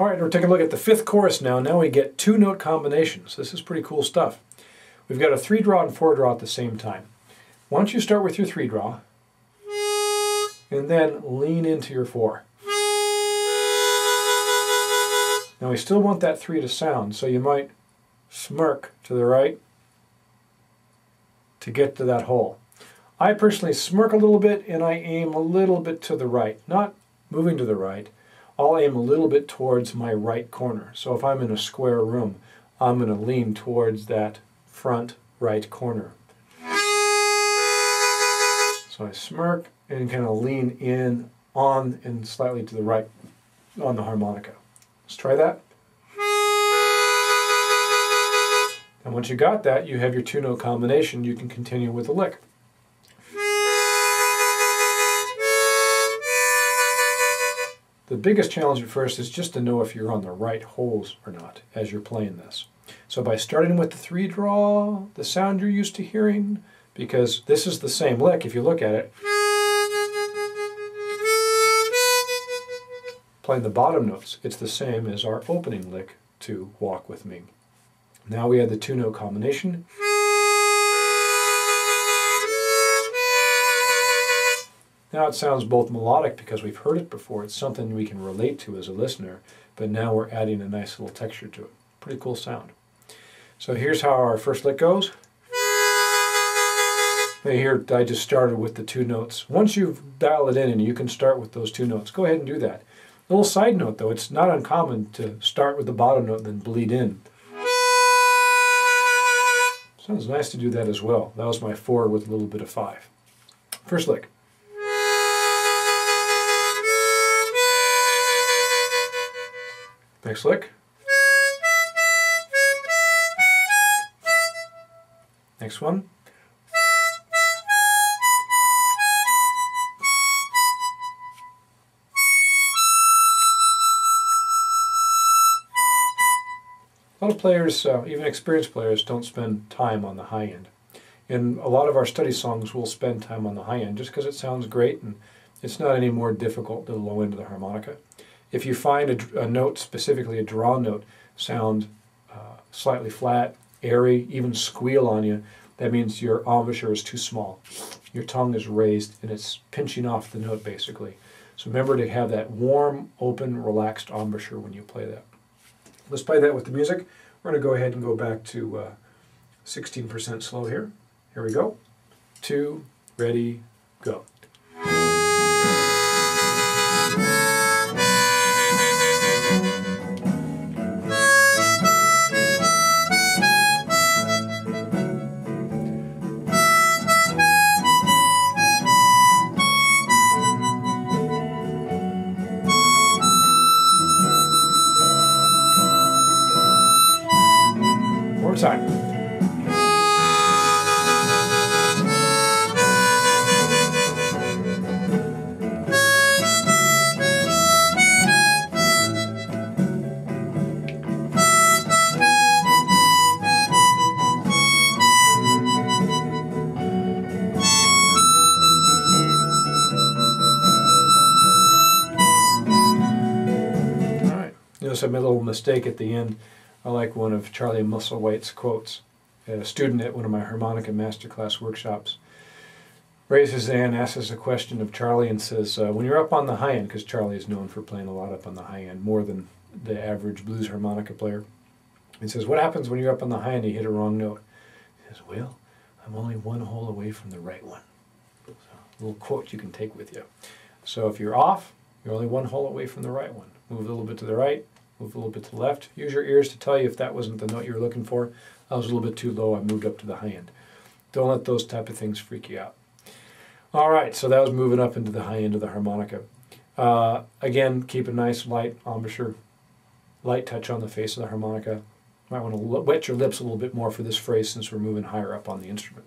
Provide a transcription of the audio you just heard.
All right, we're taking a look at the fifth chorus now. Now we get two note combinations. This is pretty cool stuff. We've got a 3-draw and 4-draw at the same time. Why don't you start with your 3-draw and then lean into your 4. Now we still want that 3 to sound, so you might smirk to the right to get to that hole. I personally smirk a little bit and I aim a little bit to the right, not moving to the right. I'll aim a little bit towards my right corner. So if I'm in a square room, I'm going to lean towards that front right corner. So I smirk and kind of lean in on and slightly to the right on the harmonica. Let's try that. And once you got that, you have your 2-note combination. You can continue with the lick. The biggest challenge at first is just to know if you're on the right holes or not as you're playing this. So by starting with the 3-draw, the sound you're used to hearing, because this is the same lick if you look at it, playing the bottom notes, it's the same as our opening lick to Walk With Me. Now we have the 2-note combination. Now it sounds both melodic because we've heard it before. It's something we can relate to as a listener, but now we're adding a nice little texture to it. Pretty cool sound. So here's how our first lick goes. Now here I just started with the 2 notes. Once you've dialed it in and you can start with those 2 notes, go ahead and do that. A little side note though, it's not uncommon to start with the bottom note and then bleed in. Sounds nice to do that as well. That was my 4 with a little bit of 5. First lick. Next lick. Next one. A lot of players, even experienced players, don't spend time on the high end. In a lot of our study songs, we'll spend time on the high end just because it sounds great and it's not any more difficult than the low end of the harmonica. If you find a note, specifically a draw note, sound slightly flat, airy, even squeal on you, that means your embouchure is too small. Your tongue is raised and it's pinching off the note basically. So remember to have that warm, open, relaxed embouchure when you play that. Let's play that with the music. We're going to go ahead and go back to 16% slow here. Here we go. 2, ready, go. One more time. Notice I made a little mistake at the end. I like one of Charlie Musselwhite's quotes. A student at one of my harmonica masterclass workshops raises his hand, asks us a question of Charlie and says, when you're up on the high end, because Charlie is known for playing a lot up on the high end, more than the average blues harmonica player, he says, what happens when you're up on the high end and you hit a wrong note? He says, well, I'm only 1 hole away from the right one. So, a little quote you can take with you. So if you're off, you're only 1 hole away from the right one. Move a little bit to the right, move a little bit to the left. Use your ears to tell you if that wasn't the note you were looking for. I was a little bit too low, I moved up to the high end. Don't let those type of things freak you out. All right, so that was moving up into the high end of the harmonica. Again, keep a nice light embouchure, light touch on the face of the harmonica. Might want to wet your lips a little bit more for this phrase since we're moving higher up on the instrument.